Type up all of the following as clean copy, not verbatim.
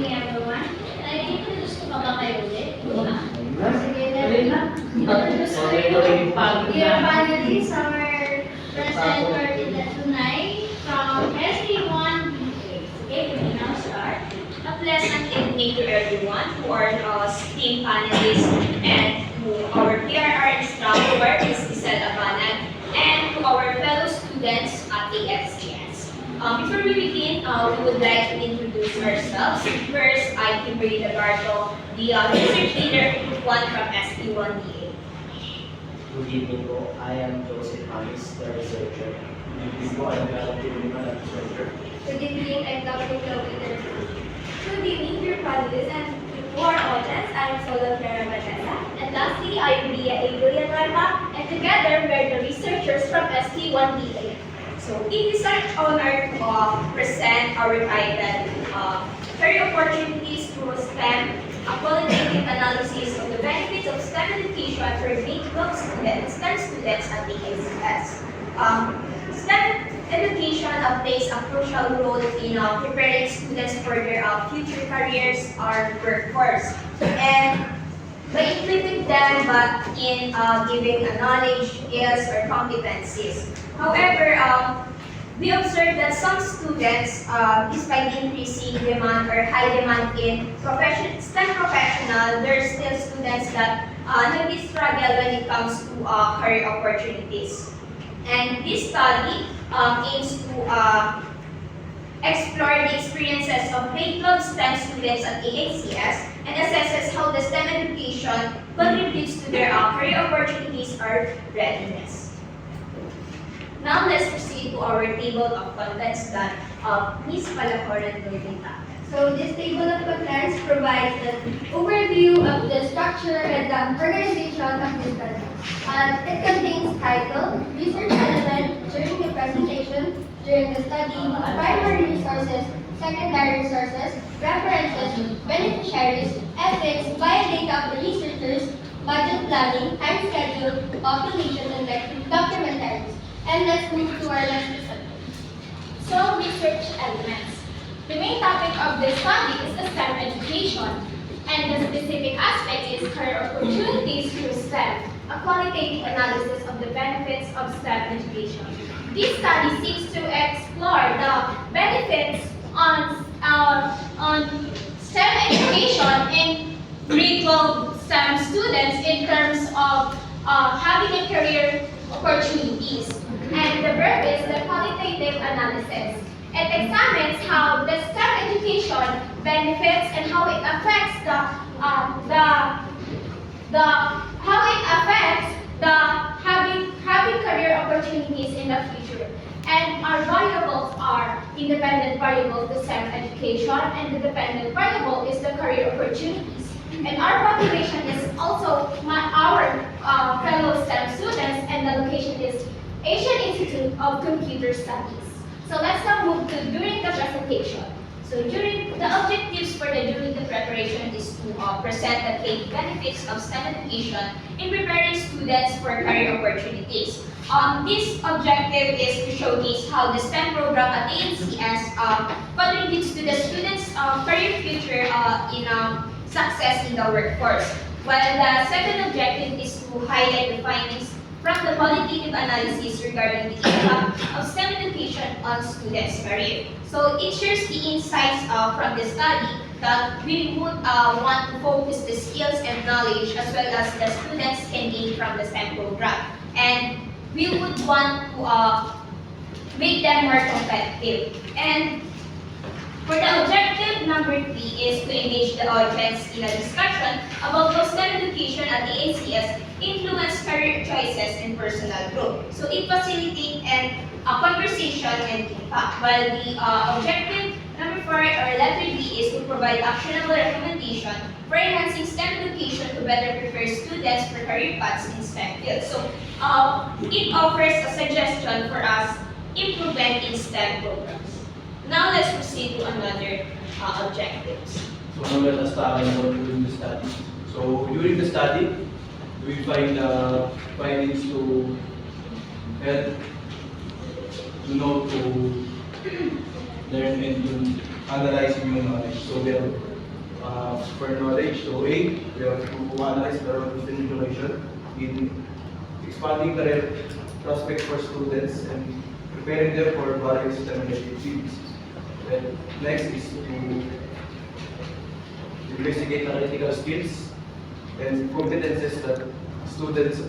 morning, everyone. I-introduce ko pa ba kayo ulit? Sige, introduce ko kayo. Dear panelists, our presenter tonight from ST1BA. Okay, we will now start. A pleasant evening to everyone who are STEAM panelists and to our PRR instructor, Ms. Giselle Abanag, and to our fellow students at the STS. Before we begin, we would like to introduce ourselves. First, I'm Kimberly Lagarto, the research leader in Group 1 from ST1BA. Good evening po. I am Joseph Hamis, the researcher. Good evening po. I am Melody Lima, the researcher. Good evening, I'm Dr. Claudia. Good evening, dear panelists and to our audience. I'm Sola Clara Vanessa. And lastly, I'm Ria Adrian Rama, and together we're the researchers from ST1BA. So it is our honor to present our title, Career Opportunities Through STEM, a qualitative analysis of the benefits of STEM education for grade 12 students, STEM students at the ACS. STEM education plays a crucial role in preparing students for their future careers or workforce. And by equipping them but in giving knowledge, skills, or competencies. However, we observe that some students, despite the increasing demand or high demand in STEM professional, there are still students that really struggle when it comes to career opportunities. And this study aims to explore the experiences of grade 12 STEM students at AACS and assesses how the STEM education contributes to their career opportunities or readiness. Now let's proceed to our table of contents that Ms. Palacoran will be tackling. So this table of contents provides an overview of the structure and the organization of this study. It contains title, research element during the presentation, during the study, primary resources, secondary resources, references, beneficiaries, ethics, biodata of the researchers, budget planning, time schedule, population index, documentaries. And let's move to our next presenter. So, research elements. The main topic of this study is the STEM education, and the specific aspect is career opportunities through STEM, a qualitative analysis of the benefits of STEM education. This study seeks to explore the benefits on STEM education in grade 12 STEM students in terms of having a career opportunities. And the verb is the qualitative analysis. It examines how the STEM education benefits and how it affects having career opportunities in the future. And our variables are independent variable the STEM education, and the dependent variable is the career opportunities. And our population is also our fellow STEM students, and the location is Asian Institute of Computer Studies. So let's now move to during the presentation. So during the objectives for during the preparation is to present the key benefits of STEM education in preparing students for career opportunities. This objective is to showcase how the STEM program at ANCS contributes to the students' career future in success in the workforce. While the second objective is to highlight the findings from the qualitative analysis regarding the impact of STEM education on students' career. So it shares the insights from the study that we would want to focus the skills and knowledge as well as the students can gain from the STEM program. And we would want to make them more competitive. And for the objective number 3 is to engage the audience in a discussion about how STEM education at the ACS influence career choices and personal growth. So it facilitates a conversation and impact. While the objective number 4 or letter D is to provide actionable recommendation for enhancing STEM education to better prepare students for career paths in STEM fields. So it offers a suggestion for us improvement in STEM programs. Now let's proceed to another objectives. So now let us start during the study. So during the study, we find findings to help to know to learn and to analyze new knowledge. So we have for knowledge. So A, we have to analyze the role of STEM education in expanding career prospects for students and preparing them for various STEM-related fields. Then next is to investigate analytical skills and competences that students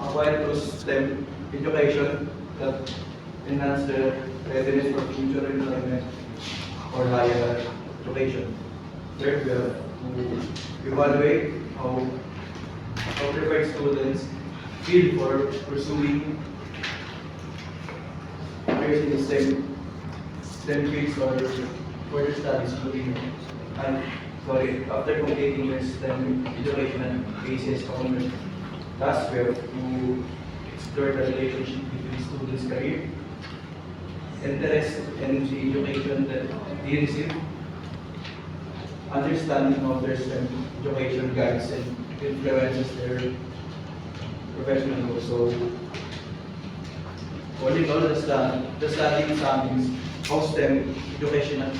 acquire through STEM education that enhance their readiness for future employment or higher education. Third, we have to evaluate how prepared students feel for pursuing careers in the STEM fields or further studies after completing their STEM education and ACS component. Thus, we have to explore the relationship between students' career, interest, and the education that they receive, understanding of their STEM education guides and influences their professional goals. So, all in all, the study examines how STEM education at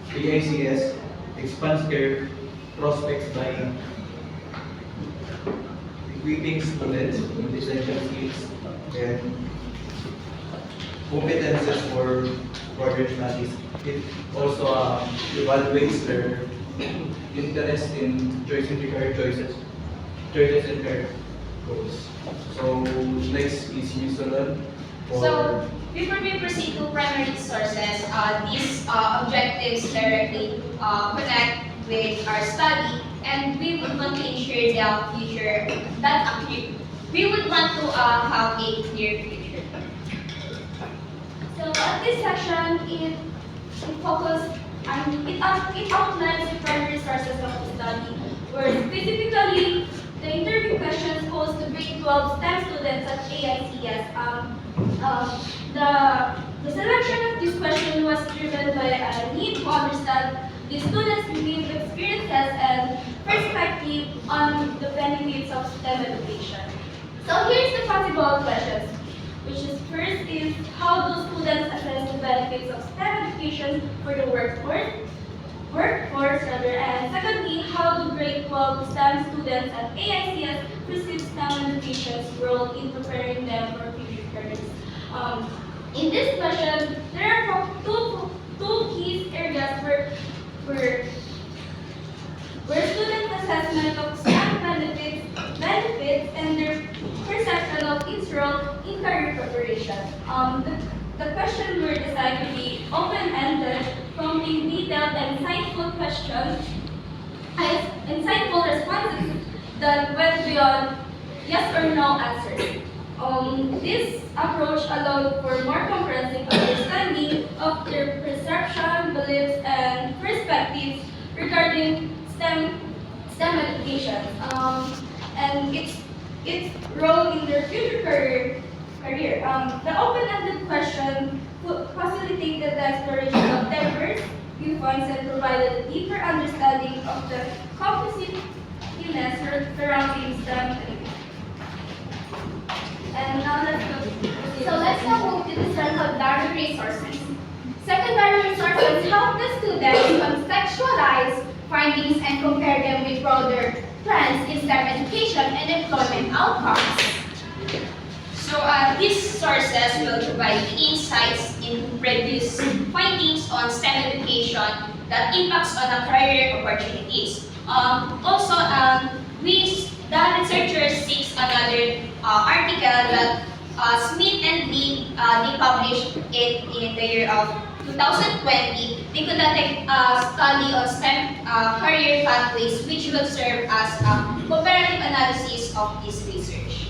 AICS expands career prospects by equipping students with essential skills and competences for further studies. It also evaluates their interest in choosing the career choices and career goals. So next is Ms. Solon for So, before we proceed to primary sources, these objectives directly connect with our study, and we would want to ensure the future that we would want to have a clear future. So at this section, it focuses and it outlines the primary sources of the study, where specifically the interview questions posed to grade 12 STEM students at AICS. The selection of this question was driven by a need to understand the students' lived experiences and perspective on the benefits of STEM education. So here's the possible questions, which is first is how do students assess the benefits of STEM education for the workforce rather, and secondly, how do grade 12 STEM students at AICS perceive STEM education's role in preparing them for future careers? In this question, there are two key areas where student assessment of STEM benefits and their perception of its role in career preparation. The questions were designed to be open-ended, prompting detailed and insightful questions, insightful responses that went beyond yes or no answers. This approach allowed for more comprehensive understanding of their perception, beliefs, and perspectives regarding STEM education and its role in their future career. The open-ended question facilitated the exploration of diverse viewpoints and provided a deeper understanding of the complexities surrounding STEM education. And now let's go. So let's now move to the secondary resources. Secondary resources help the students contextualize findings and compare them with broader trends in STEM education and employment outcomes. So these sources will provide insights in previous findings on STEM education that impacts on the career opportunities. The researchers seeks another article that Smith and Lee they published it in the year of 2020. They conducted a study on STEM career pathways, which will serve as a comparative analysis of this research.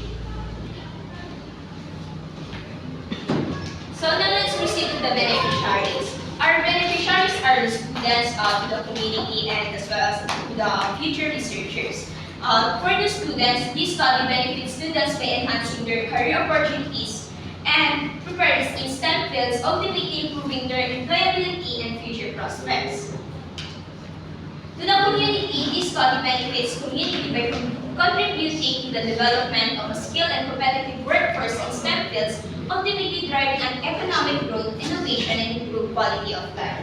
So now let's proceed to the beneficiaries. Our beneficiaries are the students, the community, and as well as the future researchers. For the students, this study benefits students by enhancing their career opportunities and prepares in STEM fields, ultimately improving their employability and future prospects. To the community, this study benefits community by contributing to the development of a skilled and competitive workforce in STEM fields, ultimately driving an economic growth, innovation, and improved quality of life.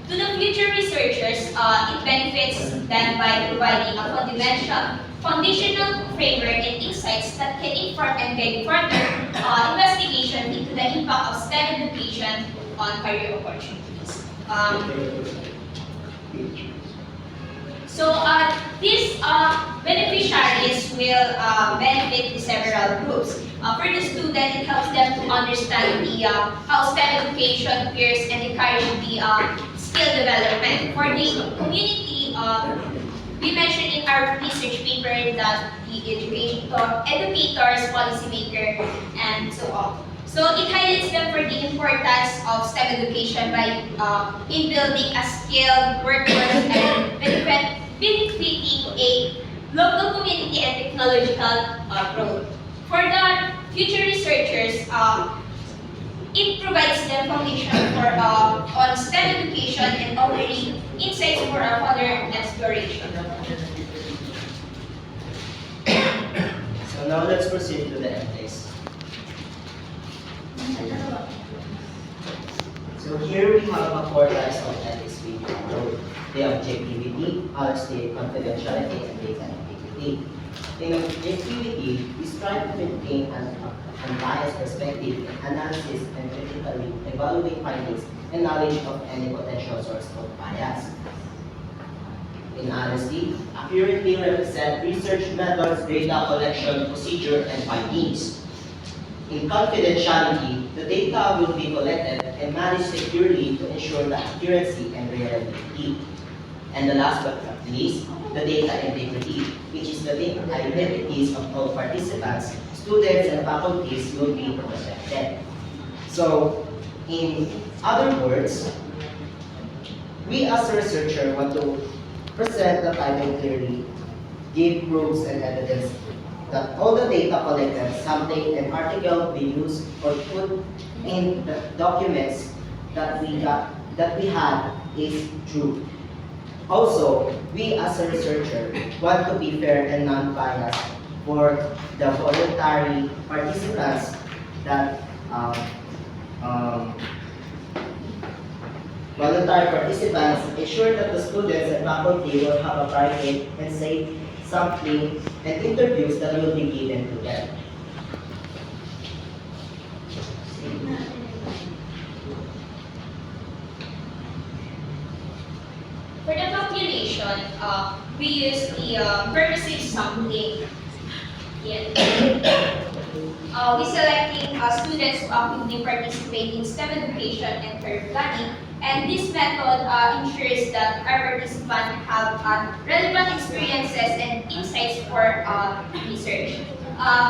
To the future research researchers, it benefits them by providing a foundational framework and insights that can inform and guide further investigation into the impact of STEM education on career opportunities. These beneficiaries will benefit the several groups. For the student, it helps them to understand how STEM education appears and encourage the skill development. For the community, we mentioned in our research paper that the educators, policymaker, and so on. So it highlights them for the importance of STEM education by in building a skilled workforce and benefiting a local community and technological growth. For the future researchers, it provides them foundation for on STEM education and offering insights for further exploration. So now let's proceed to the ethics. So here we have a four types of ethics we follow: the objectivity, honesty, confidentiality, and data integrity. In objectivity, we strive to maintain an unbiased perspective, analysis, and critically evaluate findings and knowledge of any potential source of bias. In honesty, accurately represent research methods, data collection, procedure, and findings. In confidentiality, the data will be collected and managed securely to ensure the accuracy and reliability. And the last but not least, the data integrity, which is the data identities of all participants, students, and faculties will be protected. So, in other words, we as a researcher want to present the title clearly, give proofs and evidence that all the data collected, something, and article we use or put in the documents that we had is true. Also, we as a researcher want to be fair and non-biased for the voluntary participants that ensure that the students and faculty will have a private and safe sampling and interviews that will be given to them. For the population, we use the pervasive sampling. We selecting students who actively participate in STEM education and career planning, and this method ensures that our participants have relevant experiences and insights for research.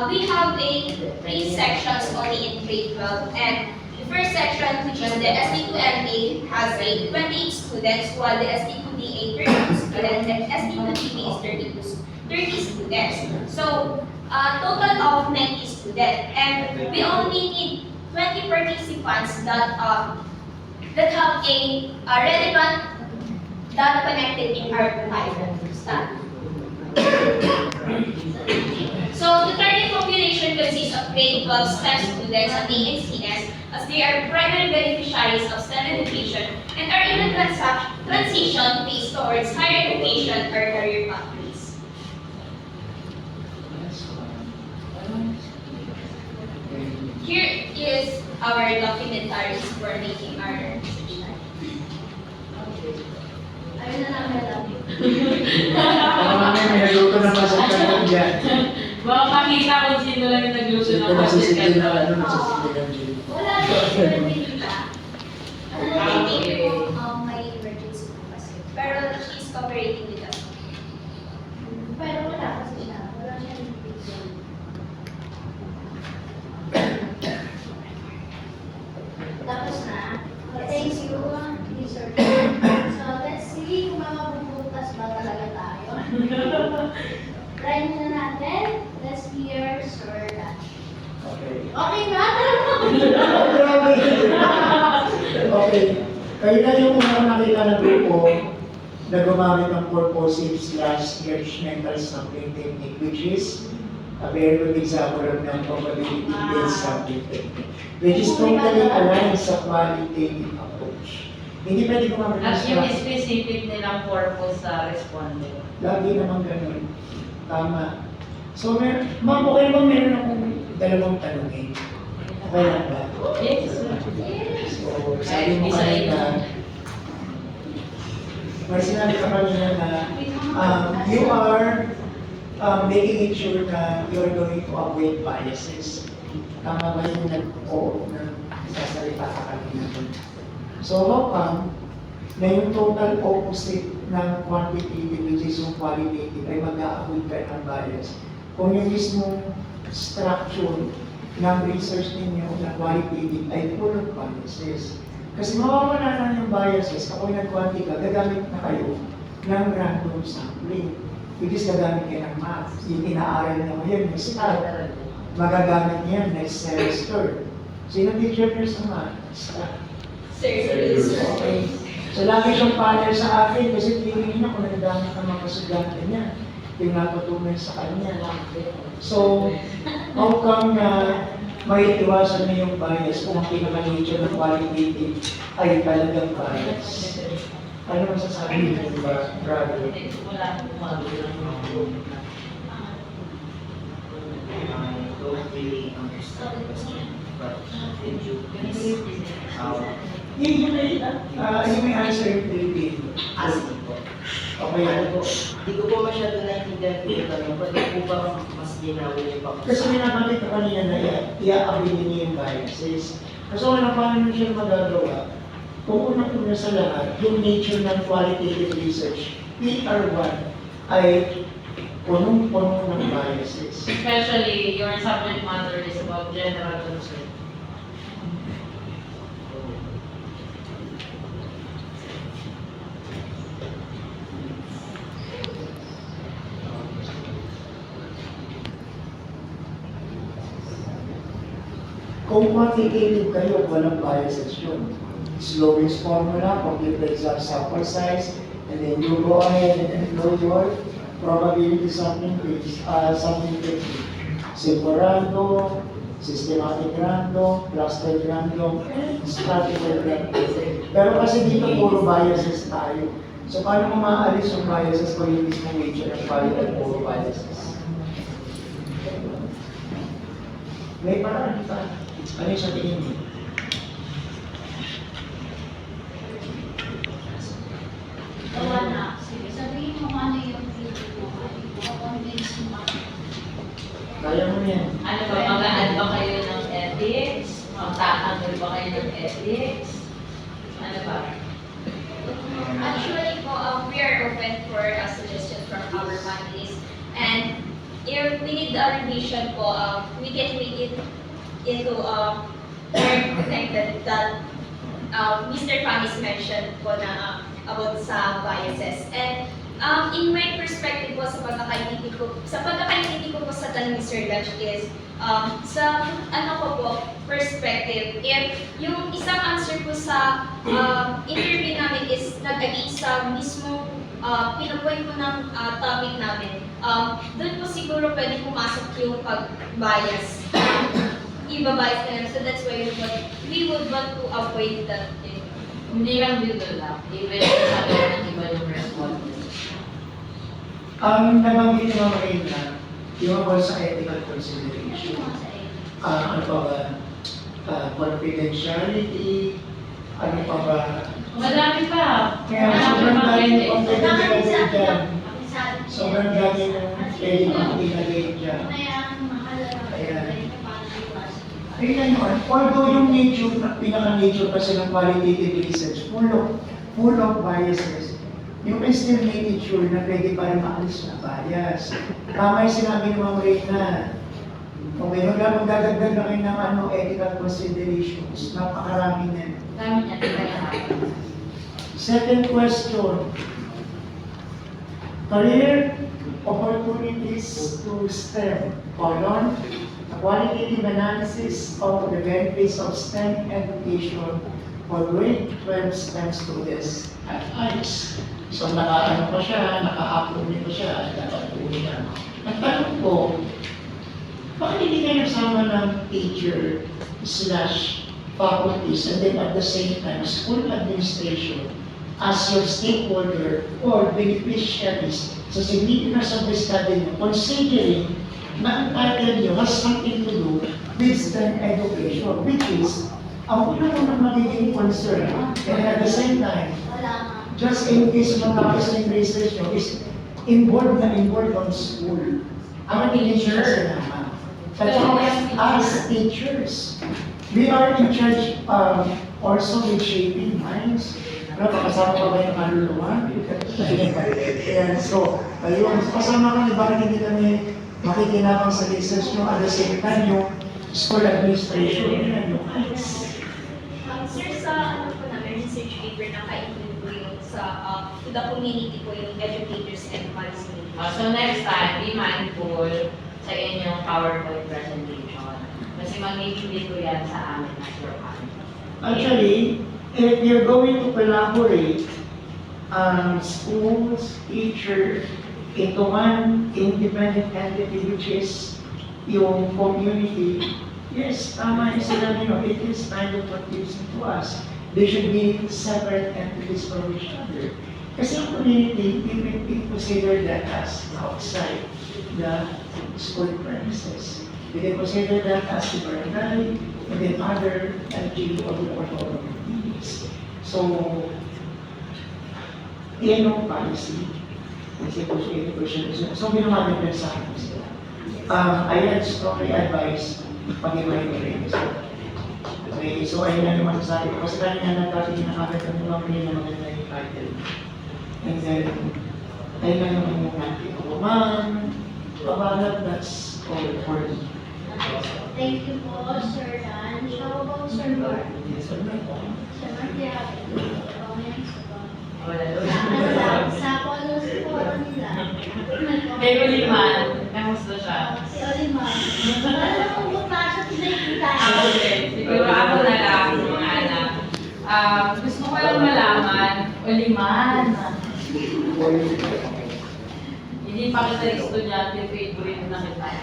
We have three sections only in grade 12, and the first section, which is the SD2MA, has 28 students, while the SD2DA 32 students, and SD2DB is 30 students. So, a total of 90 students, and we only need 20 participants that have a relevant data connected in our study. So the target population consists of grade 12 STEM students and ANCS, as they are primary beneficiaries of STEM education and are in a transition phase towards higher education or career pathways. Here is our documentaries for making our research study. Ayun na lang, love you. May naluto na masasarap dyan. Baka makita kung sino lang yung nagluto Ito ng nasisigil na content. nasisigil ang Jay. Wala na yung data. Thank you, my emergency po kasi. Pero she's cooperating with us. Pero wala kasi siya. Wala siya yung video. Tapos na. Thank you, research. So, let's see kung makabubutas ba talaga tayo. Try muna natin. Let's hear Sir Dash. Okay. Okay na? Okay. Kayo na yung unang nakita na grupo na gumamit ng purposive/judgmental sampling technique, which is a very good example of non-probability-based sampling technique, which is totally aligned sa qualitative approach. Hindi pwede gumamit ng At yung structure. specific nilang purpose sa respondent. Lagi naman ganun. Tama. So, ma'am, okay ba meron akong dalawang tanongin? Okay lang ba? Yes. So, sabi mo kanina, may sinabi ka kanina na you are making it sure na you're going to avoid biases. Tama ba yung nagsasalita ka kanina? So, how come na yung total opposite ng quantitative, which is yung qualitative, ay mag-a-avoid ka ng bias? Kung yung mismong structure ng research ninyo na qualitative ay full of biases. Kasi mawawala na yung biases kapag nag-quanti ka, gagamit na kayo ng random sampling. Which is gagamit kayo ng math. Yung inaaral na ngayon, yung stat. Magagamit niya next semester. Sino teacher niyo sa math? Stat. Okay. So lagi siyang panel sa akin kasi tingin niya kung nagagamit ng mga estudyante niya. Yung natutunan sa kanya. So, how come na may iwasan na yung bias kung ang pinaka-nature ng qualitative ay talagang bias? Ano masasabi niyo ba, brother? Wala akong magulang. I don't really understand the question, but did you please Yung may answer yung Filipino. ask me po? Okay. Ano po, di ko po masyado naintindihan po yung tanong. Pwede po ba mas linawin niyo pa po? Kasi minabanggit ko kanina na i-abilin niyo yung biases. Kasi wala paano niyo siya magagawa. Kung unang-una sa lahat, yung nature ng qualitative research, PR1 ay punong-puno ng biases. Especially, your subject matter is about general concern. Kung quantitative kayo, walang biases yun. Slowest formula, complete the exact sample size, and then you go ahead and employ your probability sampling technique. Simple random, systematic random, clustered random, and stratified random. Pero kasi dito puro biases tayo. So paano mo maaalis yung biases kung yung mismo nature ng quality puro biases? May paraan pa. Ano yung sa tingin mo? Gawa na. Sige, sabihin mo ano yung video mo. Convince mo. Kaya mo yan. Ano ba, mag-add ba kayo ng ethics? Magtatanggol ba kayo ng ethics? Ano ba? Actually po, we are open for a suggestion from our panelists. And if we need the revision po, we can make it into more connected that Mr. Famis mentioned po na about sa biases. And in my perspective po sa pagkakaintindi ko po sa tanong ni Sir Dutch is sa ano ko po perspective, if yung isang answer po sa interview namin is nag-against sa mismo pinupoint po ng topic namin, doon po siguro pwede pumasok yung pag-bias. Iba-bias na yun. So that's why we would want to avoid that thing. Hindi lang dito lang. Even sa ng iba yung respondent. Ang nabanggit naman kayo na yung about sa ethical consideration. Ano pa ba? Confidentiality, ano pa ba? Madami pa. Kaya sobrang dami ng confidentiality dyan. Sobrang dami ng pwede pang ilagay dyan. Ayan yun. Although yung nature, pinaka-nature kasi ng qualitative research, full of biases, you can still make it sure na pwede pa rin maalis na bias. Tama yung sinabi ni Ma'am Reyna. Kung mayroon lang magdadagdag na kayo ng ethical considerations, napakarami na. Dami niya. Second question. Career opportunities to STEM, colon, a qualitative analysis of the benefits of STEM education for grade 12 STEM students at ICE. So naka-ano pa siya, naka-upload nito siya, naka-upload niya. Ang tanong ko, bakit hindi kayo sama ng teacher / faculties, and then at the same time, school administration as your stakeholder or beneficiaries sa significance of the study, considering na ang title nyo has something to do with STEM education, which is ang unang magiging concern, and at the same time, just in case matapos na yung research nyo, is involved on school. Ang teacher naman. But as teachers, we are in charge also with shaping minds. Ano, kasama pa ba yung kaluluwa? Ayan, so, ayun, kasama kami, bakit hindi kami makikinabang sa research nyo at the same time yung school administration, yan yung heights. Sir, sa ano po namin, research paper na ka-include po yung sa to the community po yung educators and policymakers. So next time, be mindful sa inyong PowerPoint presentation. Kasi mag-include ko yan sa amin as your comment. Actually, if you're going to collaborate schools, teacher, into one independent entity which is yung community, yes, tama yung sinabi nyo, it is kind of confusing to us. They should be separate entities from each other. Kasi yung community, we consider that as outside the school premises. We can consider that as the barangay and then other LGU or authorities. So, yan yung policy. So, binumagin din sa akin sila. I strongly advise pag-iba-iba rin. Okay, so ayun na naman sa akin. Kasi kanina natin nakakit ang mga mga maganda yung title. And then, ayun na naman yung natin. Pabalap, that's all for me. Thank you po, Sir Dan. How about Sir Bar? Yes, sir. Sir Martia. Wala Ano lang, sa polos po nila. Kay Uliman, kamusta siya? Si Oliman. Wala na kung bukasya pinakita. Okay, siguro ako na lang, mga anak. Gusto ko lang malaman, Uliman. Hindi pa kita estudyante, favorite na kita.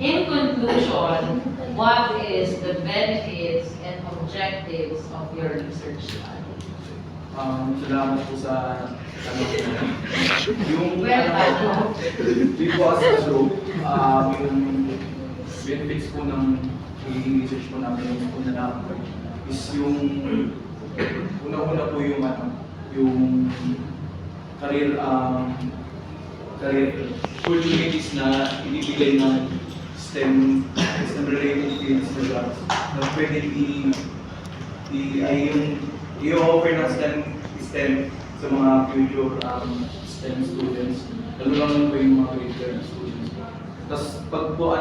In conclusion, what is the benefits and objectives of your research study? Salamat po sa yung Welcome. po as a group, yung benefits po ng magiging research po namin yung una na is yung una-una po yung yung career opportunities na ibibigay ng STEM related fields na pwede i-offer ng STEM sa mga future STEM students, lalo lang po yung mga grade students. Tapos pag po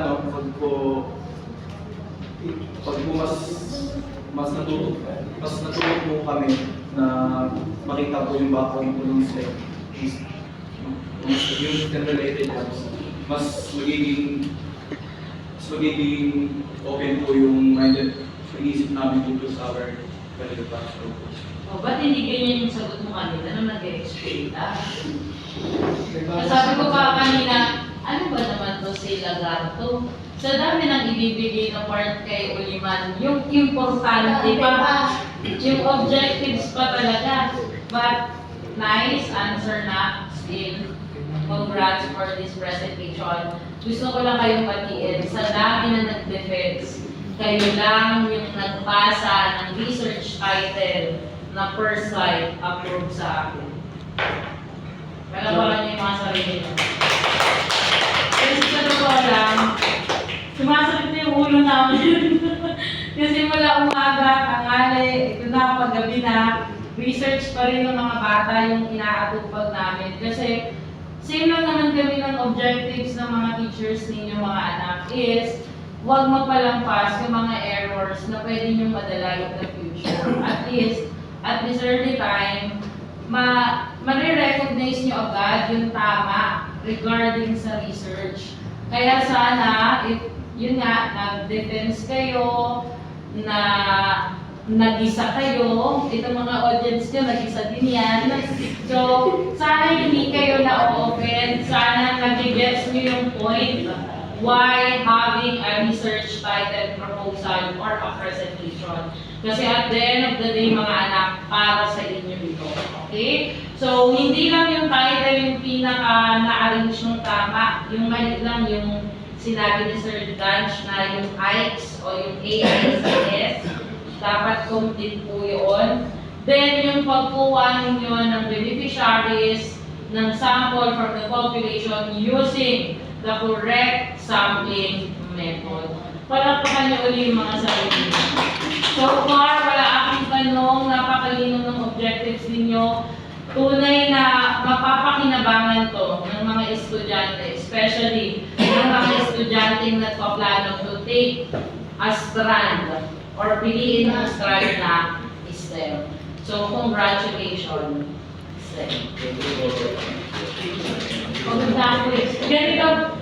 mas natuto po kami na makita po yung background po ng STEM, yung STEM related mas magiging open po yung minded pag-iisip namin dito sa our career path. O, ba't hindi ganyan yung sagot mo kanina nung nag-explain ka? Sabi ko pa kanina, ano ba naman to si Lagarto? Sa dami ng ibibigay na part kay Uliman, yung importante pa, yung objectives pa talaga. But, nice answer na, still. Congrats for this presentation. Gusto ko lang kayong batiin, sa dami na nag-defense, kayo lang yung nagpasa ng research title na first slide approved sa akin. Kalabalan niyo yung mga sarili niyo. Kasi sa totoo lang, sumasakit na yung ulo namin. Kasi mula umaga, tanghali, ito na, paggabi na, research pa rin ng mga bata yung inaatupag namin. Kasi same lang naman kami ng objectives ng mga teachers ninyo mga anak is huwag mapalampas yung mga errors na pwede nyo madala in the future. At least, at this early time, ma-recognize nyo agad yung tama regarding sa research. Kaya sana, if yun nga, nag-defense kayo, na nag-isa kayo, ito mga audience nyo, nag-isa din yan. So, sana hindi kayo na-open, sana nag-gets nyo yung point. why having a research title proposal or a presentation. Kasi at the end of the day, mga anak, para sa inyo ito. Okay? So, hindi lang yung title yung pinaka na-arrange ng tama. Yung mali lang yung sinabi ni Sir Danch na yung AICS o yung AICS. Dapat complete po yun. Then, yung pagkuha ninyo ng beneficiaries, ng sample from the population using the correct sampling method. Palakpakan niyo ulit yung mga sarili. So far, wala akong tanong, napakalino ng objectives ninyo. Tunay na mapapakinabangan to ng mga estudyante, especially ng mga estudyanteng nagpaplano to take a strand or piliin ang strand na STEM. So, congratulations.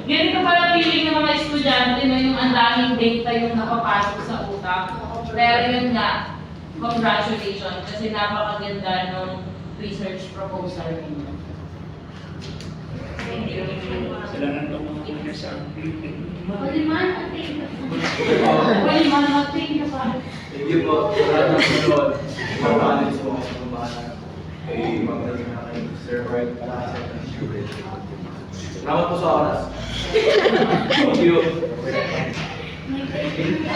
Ganito pala feeling ng mga estudyante, no, yung ang daming data yung napapasok sa utak. Pero yun nga, congratulations kasi napakaganda ng research proposal ninyo. Thank you. Sila nang tumulong sa Waliman, I think. Waliman, thank you pa. Thank you po. Maraming sunod. Maraming sa mga kumahan. Kay magaling na kay Sir Wright. Salamat po sa oras. Thank you.